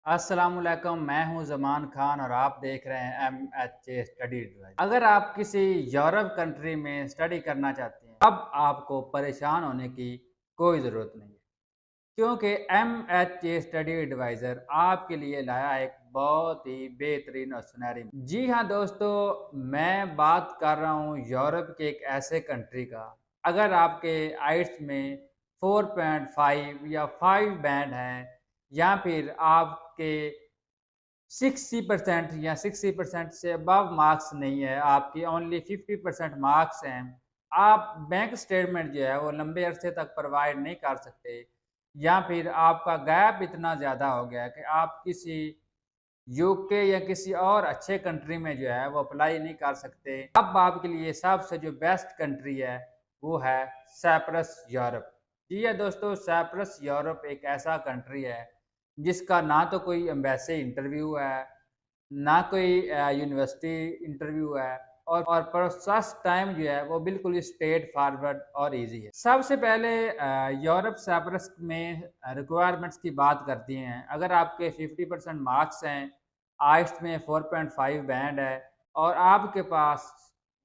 अस्सलामुअलैकुम, मैं हूं ज़मान खान और आप देख रहे हैं MHA स्टडी एडवाइस। अगर आप किसी यूरोप कंट्री में स्टडी करना चाहते हैं, अब आपको परेशान होने की कोई ज़रूरत नहीं है, क्योंकि MHA स्टडी एडवाइज़र आपके लिए लाया है एक बहुत ही बेहतरीन और सुनहरी। जी हाँ दोस्तों, मैं बात कर रहा हूँ यूरोप के एक ऐसे कंट्री का। अगर आपके आइट्स में 4.5 या 5 बैंड है, या फिर आपके 60% या 60% से अबव मार्क्स नहीं है, आपकी ओनली 50% मार्क्स हैं, आप बैंक स्टेटमेंट जो है वो लंबे अरसे तक प्रोवाइड नहीं कर सकते, या फिर आपका गैप इतना ज़्यादा हो गया है कि आप किसी यूके या किसी और अच्छे कंट्री में जो है वो अप्लाई नहीं कर सकते। अब आपके लिए सबसे जो बेस्ट कंट्री है वो है साइप्रस यूरोप। जी है दोस्तों, साइप्रस यूरोप एक ऐसा कंट्री है जिसका ना तो कोई एम्बेसी इंटरव्यू है, ना कोई यूनिवर्सिटी इंटरव्यू है, और प्रोसेस टाइम जो है वो बिल्कुल स्ट्रेट फॉरवर्ड और इजी है। सबसे पहले यूरोप साइप्रस में रिक्वायरमेंट्स की बात करती हैं। अगर आपके 50% मार्क्स हैं, आइट्स में 4.5 बैंड है, और आपके पास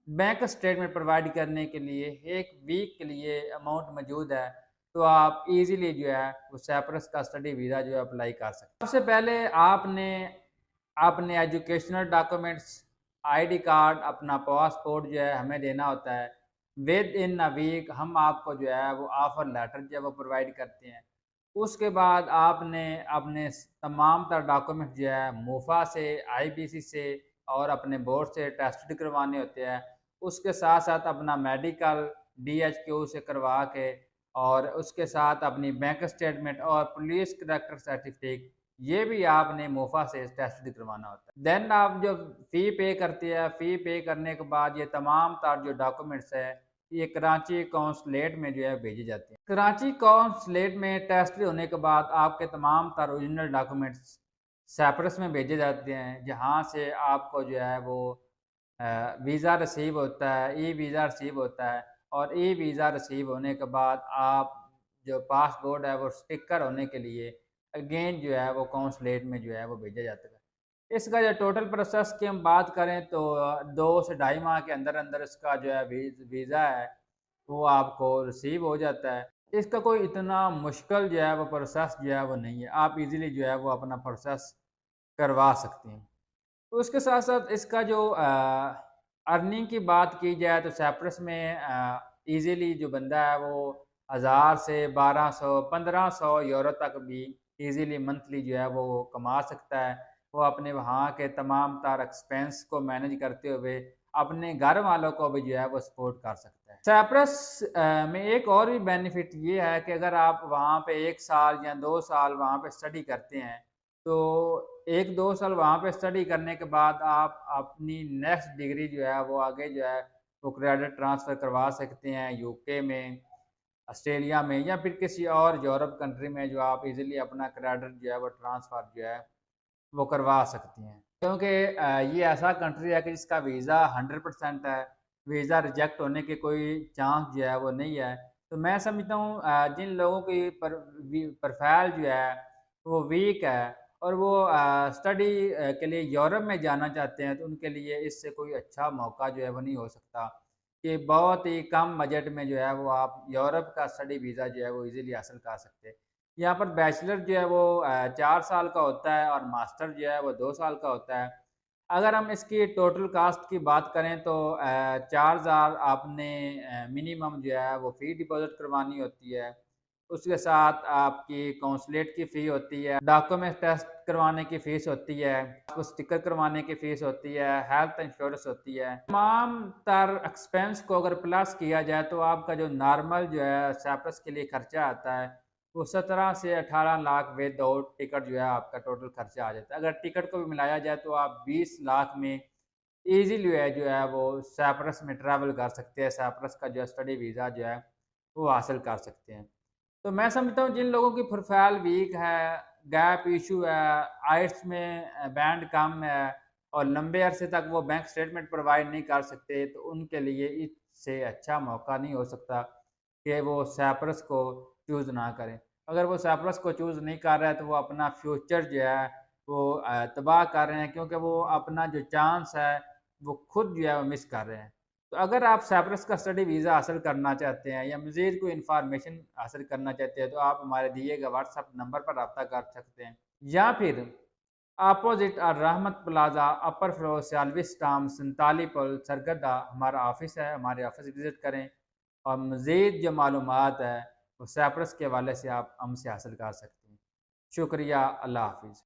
बैंक स्टेटमेंट प्रोवाइड करने के लिए 1 वीक के लिए अमाउंट मौजूद है, तो आप इजीली जो है वो साइप्रस का स्टडी वीज़ा जो है अप्लाई कर सकते हैं। सबसे पहले आपने अपने एजुकेशनल डॉक्यूमेंट्स, आईडी कार्ड, अपना पासपोर्ट जो है हमें देना होता है। विद इन अ वीक हम आपको जो है वो ऑफर लेटर जो है वो प्रोवाइड करते हैं। उसके बाद आपने अपने तमाम तर डॉक्यूमेंट जो है मूफा से, आईबीसी से और अपने बोर्ड से टेस्ट करवाने होते हैं। उसके साथ साथ अपना मेडिकल डीएचक्यू से करवा के, और उसके साथ अपनी बैंक स्टेटमेंट और पुलिस करेक्टर सर्टिफिकेट, ये भी आपने मोफा से टेस्ट करवाना होता है। देन आप जो फ़ी पे करती है, फ़ी पे करने के बाद ये तमाम तार जो डॉक्यूमेंट्स है, ये कराची कौंसलेट में जो है भेजी जाती हैं। कराची कौंसलेट में टेस्ट होने के बाद आपके तमाम तार ओरिजिनल डॉक्यूमेंट्स साइप्रस में भेजे जाते हैं, जहाँ से आपको जो है वो वीज़ा रिसीव होता है, ई वीज़ा रिसीव होता है, और ई वीज़ा रिसीव होने के बाद आप जो पासपोर्ट है वो स्टिकर होने के लिए अगेन जो है वो कौंसलेट में जो है वो भेजा जाता है। इसका जो टोटल प्रोसेस की हम बात करें तो 2 से ढाई माह के अंदर अंदर इसका जो है वीज़ा है वो आपको रिसीव हो जाता है। इसका कोई इतना मुश्किल जो है वो प्रोसेस जो है वो नहीं है। आप इज़िली जो है वो अपना प्रोसेस करवा सकते हैं। तो उसके साथ-साथ इसका जो अर्निंग की बात की जाए तो साइप्रस में ईज़िली जो बंदा है वो 1000 से 1200 1500 यूरो तक भी ईज़िली मंथली जो है वो कमा सकता है। वो अपने वहाँ के तमाम तार एक्सपेंस को मैनेज करते हुए अपने घर वालों को भी जो है वो सपोर्ट कर सकता है। साइप्रस में एक और भी बेनिफिट ये है कि अगर आप वहाँ पे 1 साल या 2 साल वहाँ पे स्टडी करते हैं, तो 1-2 साल वहाँ पे स्टडी करने के बाद आप अपनी नेक्स्ट डिग्री जो है वो आगे जो है वो क्रेडिट ट्रांसफ़र करवा सकते हैं यूके में, ऑस्ट्रेलिया में, या फिर किसी और यूरोप कंट्री में जो आप इज़िली अपना क्रेडिट जो है वो ट्रांसफ़र जो है वो करवा सकती हैं। क्योंकि ये ऐसा कंट्री है कि जिसका वीज़ा 100% है, वीज़ा रिजेक्ट होने के कोई चांस जो है वो नहीं है। तो मैं समझता हूँ जिन लोगों की प्रोफ़ाइल जो है वो वीक है, और वो स्टडी के लिए यूरोप में जाना चाहते हैं, तो उनके लिए इससे कोई अच्छा मौका जो है वो नहीं हो सकता कि बहुत ही कम बजट में जो है वो आप यूरोप का स्टडी वीज़ा जो है वो ईज़िली हासिल कर सकते हैं। यहाँ पर बैचलर जो है वो 4 साल का होता है, और मास्टर जो है वो 2 साल का होता है। अगर हम इसकी टोटल कास्ट की बात करें तो 4000 आपने मिनिमम जो है वो फ़ी डिपॉज़िट करवानी होती है। उसके साथ आपकी काउंसलेट की फ़ी होती है, डॉक्यूमेंट टेस्ट करवाने की फ़ीस होती है, आपको स्टिकर करवाने की फ़ीस होती है, हेल्थ इंश्योरेंस होती है। तमाम तर एक्सपेंस को अगर प्लस किया जाए तो आपका जो नॉर्मल जो है साइप्रस के लिए खर्चा आता है, वो 17 से 18 लाख विदाउट टिकट जो है आपका टोटल खर्चा आ जाता है। अगर टिकट को भी मिलाया जाए तो आप 20 लाख में ईज़िली जो है वो साइप्रस में ट्रैवल कर सकते हैं, साइप्रस का जो स्टडी वीज़ा जो है वो हासिल कर सकते हैं। तो मैं समझता हूँ जिन लोगों की प्रोफाइल वीक है, गैप इशू है, आइट्स में बैंड कम है, और लंबे अरसे तक वो बैंक स्टेटमेंट प्रोवाइड नहीं कर सकते, तो उनके लिए इससे अच्छा मौका नहीं हो सकता कि वो साइप्रस को चूज़ ना करें। अगर वो साइप्रस को चूज़ नहीं कर रहा है तो वो अपना फ्यूचर जो है वो तबाह कर रहे हैं, क्योंकि वो अपना जो चांस है वो खुद जो है वो मिस कर रहे हैं। तो अगर आप साइप्रस का स्टडी वीज़ा हासिल करना चाहते हैं या मज़ीद कोई इन्फॉर्मेशन हासिल करना चाहते हैं, तो आप हमारे दिए गए व्हाट्सएप नंबर पर रब्ता कर सकते हैं, या फिर अपोजिट रहमत प्लाजा अपर फ्लोर सैलविस टाउन 47 पुल सरगदा हमारा ऑफिस है। हमारे ऑफिस विज़िट करें और मज़ीद जो मालूमात है वो साइप्रस के हवाले से आप हमसे हासिल कर सकते हैं। शुक्रिया, अल्लाह हाफ़िज़।